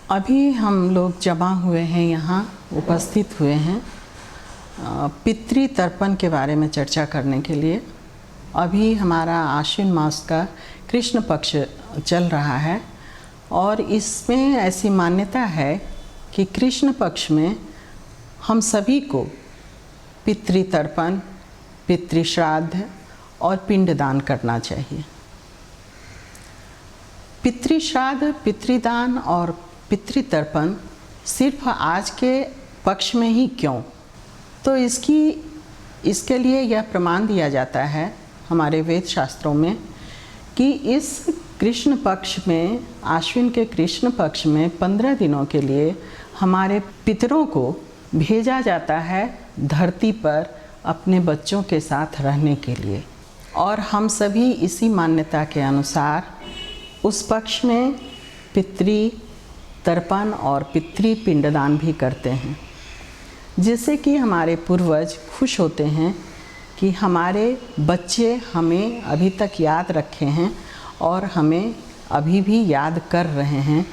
अभी हम लोग जमा हुए हैं, यहाँ उपस्थित हुए हैं पितृ तर्पण के बारे में चर्चा करने के लिए। अभी हमारा आश्विन मास का कृष्ण पक्ष चल रहा है और इसमें ऐसी मान्यता है कि कृष्ण पक्ष में हम सभी को पितृ तर्पण, पितृ श्राद्ध और पिंडदान करना चाहिए। पितृ श्राद्ध, पितृदान और पितृ तर्पण सिर्फ आज के पक्ष में ही क्यों? तो इसके लिए यह प्रमाण दिया जाता है हमारे वेद शास्त्रों में कि इस कृष्ण पक्ष में, आश्विन के कृष्ण पक्ष में 15 दिनों के लिए हमारे पितरों को भेजा जाता है धरती पर अपने बच्चों के साथ रहने के लिए। और हम सभी इसी मान्यता के अनुसार उस पक्ष में पितृ तर्पण और पितृ पिंडदान भी करते हैं, जिससे कि हमारे पूर्वज खुश होते हैं कि हमारे बच्चे हमें अभी तक याद रखे हैं और हमें अभी भी याद कर रहे हैं,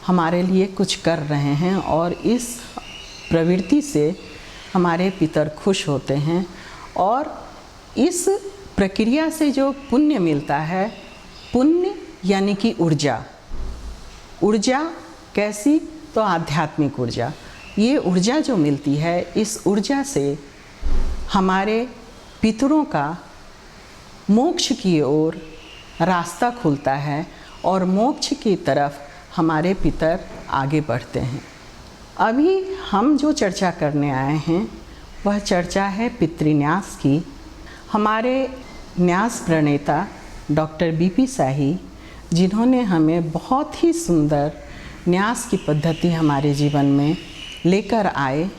हमारे लिए कुछ कर रहे हैं। और इस प्रवृत्ति से हमारे पितर खुश होते हैं और इस प्रक्रिया से जो पुण्य मिलता है, पुण्य यानी कि ऊर्जा। ऊर्जा कैसी? तो आध्यात्मिक ऊर्जा। ये ऊर्जा जो मिलती है, इस ऊर्जा से हमारे पितरों का मोक्ष की ओर रास्ता खुलता है और मोक्ष की तरफ हमारे पितर आगे बढ़ते हैं। अभी हम जो चर्चा करने आए हैं वह चर्चा है पितृन्यास की। हमारे न्यास प्रणेता डॉक्टर बीपी शाही, जिन्होंने हमें बहुत ही सुंदर न्यास की पद्धति हमारे जीवन में लेकर आए।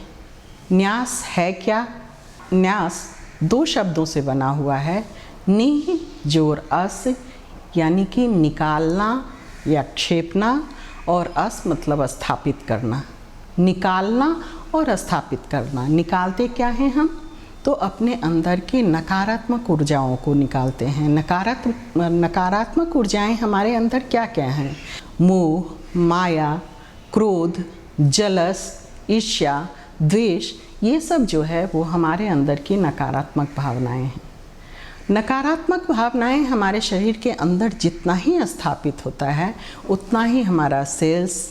न्यास है क्या? न्यास 2 शब्दों से बना हुआ है, निह जोर अस, यानी कि निकालना या क्षेपना, और अस मतलब स्थापित करना। निकालना और स्थापित करना। निकालते क्या हैं हम? तो अपने अंदर की नकारात्मक ऊर्जाओं को निकालते हैं। नकारात्मक ऊर्जाएं हमारे अंदर क्या क्या हैं? मोह, माया, क्रोध, जलस, ईर्ष्या, द्वेष, ये सब जो है वो हमारे अंदर की नकारात्मक भावनाएं हैं। नकारात्मक भावनाएं हमारे शरीर के अंदर जितना ही स्थापित होता है, उतना ही हमारा सेल्स,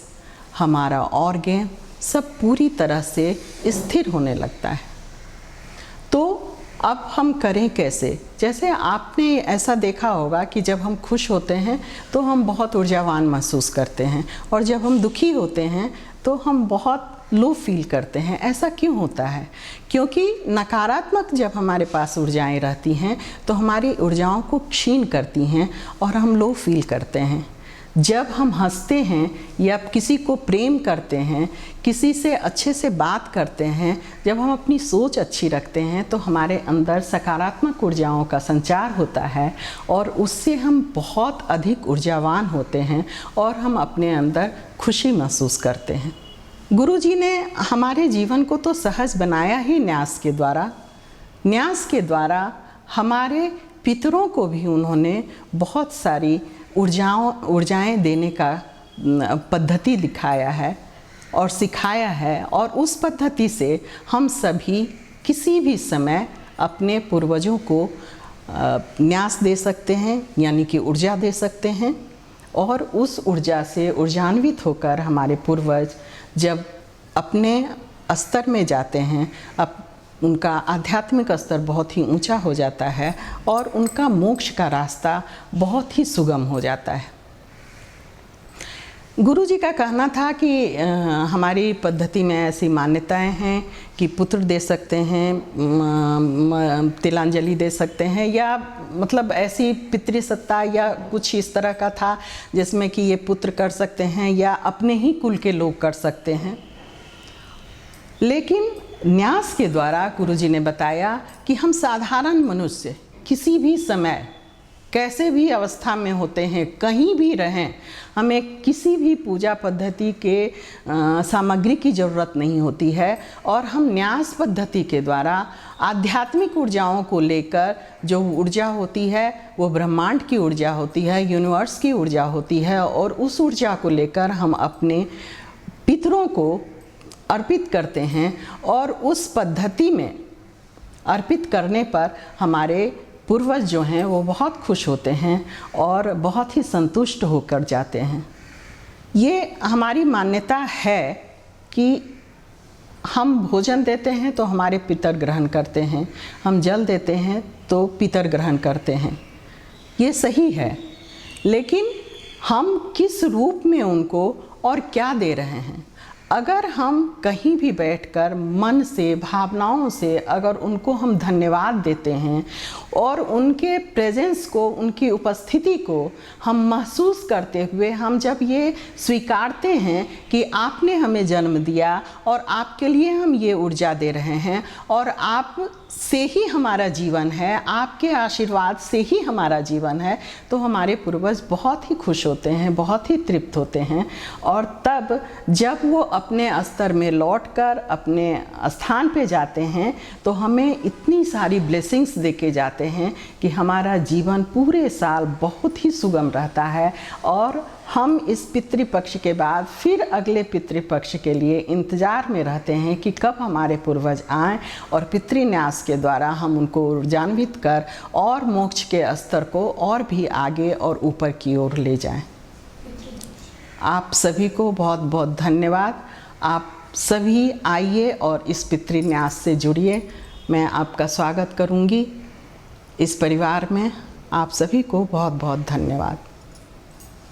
हमारा ऑर्गन सब पूरी तरह से स्थिर होने लगता है। तो अब हम करें कैसे? जैसे आपने ऐसा देखा होगा कि जब हम खुश होते हैं तो हम बहुत ऊर्जावान महसूस करते हैं, और जब हम दुखी होते हैं तो हम बहुत लो फील करते हैं। ऐसा क्यों होता है? क्योंकि नकारात्मक जब हमारे पास ऊर्जाएं रहती हैं तो हमारी ऊर्जाओं को क्षीण करती हैं और हम लो फील करते हैं। जब हम हंसते हैं या किसी को प्रेम करते हैं, किसी से अच्छे से बात करते हैं, जब हम अपनी सोच अच्छी रखते हैं तो हमारे अंदर सकारात्मक ऊर्जाओं का संचार होता है और उससे हम बहुत अधिक ऊर्जावान होते हैं और हम अपने अंदर खुशी महसूस करते हैं। गुरुजी ने हमारे जीवन को तो सहज बनाया ही न्यास के द्वारा। न्यास के द्वारा हमारे पितरों को भी उन्होंने बहुत सारी ऊर्जाएं देने का पद्धति दिखाया है और सिखाया है, और उस पद्धति से हम सभी किसी भी समय अपने पूर्वजों को न्यास दे सकते हैं, यानी कि ऊर्जा दे सकते हैं। और उस ऊर्जा से ऊर्जान्वित होकर हमारे पूर्वज जब अपने स्तर में जाते हैं, उनका आध्यात्मिक स्तर बहुत ही ऊंचा हो जाता है और उनका मोक्ष का रास्ता बहुत ही सुगम हो जाता है। गुरुजी का कहना था कि हमारी पद्धति में ऐसी मान्यताएं हैं कि पुत्र दे सकते हैं, तिलांजलि दे सकते हैं, या मतलब ऐसी पितृसत्ता या कुछ इस तरह का था जिसमें कि ये पुत्र कर सकते हैं या अपने ही कुल के लोग कर सकते हैं। लेकिन न्यास के द्वारा गुरुजी ने बताया कि हम साधारण मनुष्य किसी भी समय, कैसे भी अवस्था में होते हैं, कहीं भी रहें, हमें किसी भी पूजा पद्धति के सामग्री की ज़रूरत नहीं होती है। और हम न्यास पद्धति के द्वारा आध्यात्मिक ऊर्जाओं को लेकर, जो ऊर्जा होती है वो ब्रह्मांड की ऊर्जा होती है, यूनिवर्स की ऊर्जा होती है, और उस ऊर्जा को लेकर हम अपने पितरों को अर्पित करते हैं और उस पद्धति में अर्पित करने पर हमारे पूर्वज जो हैं वो बहुत खुश होते हैं और बहुत ही संतुष्ट होकर जाते हैं। ये हमारी मान्यता है कि हम भोजन देते हैं तो हमारे पितर ग्रहण करते हैं, हम जल देते हैं तो पितर ग्रहण करते हैं। ये सही है, लेकिन हम किस रूप में उनको और क्या दे रहे हैं? अगर हम कहीं भी बैठकर मन से, भावनाओं से अगर उनको हम धन्यवाद देते हैं और उनके प्रेजेंस को, उनकी उपस्थिति को हम महसूस करते हुए हम जब ये स्वीकारते हैं कि आपने हमें जन्म दिया और आपके लिए हम ये ऊर्जा दे रहे हैं और आप से ही हमारा जीवन है, आपके आशीर्वाद से ही हमारा जीवन है, तो हमारे पूर्वज बहुत ही खुश होते हैं, बहुत ही तृप्त होते हैं। और तब जब वो अपने स्तर में लौटकर अपने स्थान पे जाते हैं तो हमें इतनी सारी ब्लेसिंग्स देके जाते हैं कि हमारा जीवन पूरे साल बहुत ही सुगम रहता है और हम इस पितृपक्ष के बाद फिर अगले पितृपक्ष के लिए इंतज़ार में रहते हैं कि कब हमारे पूर्वज आएँ और पितृन्यास के द्वारा हम उनको ऊर्जान्वित कर और मोक्ष के स्तर को और भी आगे और ऊपर की ओर ले जाएं। आप सभी को बहुत बहुत धन्यवाद। आप सभी आइए और इस पितृन्यास से जुड़िए। मैं आपका स्वागत करूंगी इस परिवार में। आप सभी को बहुत बहुत धन्यवाद।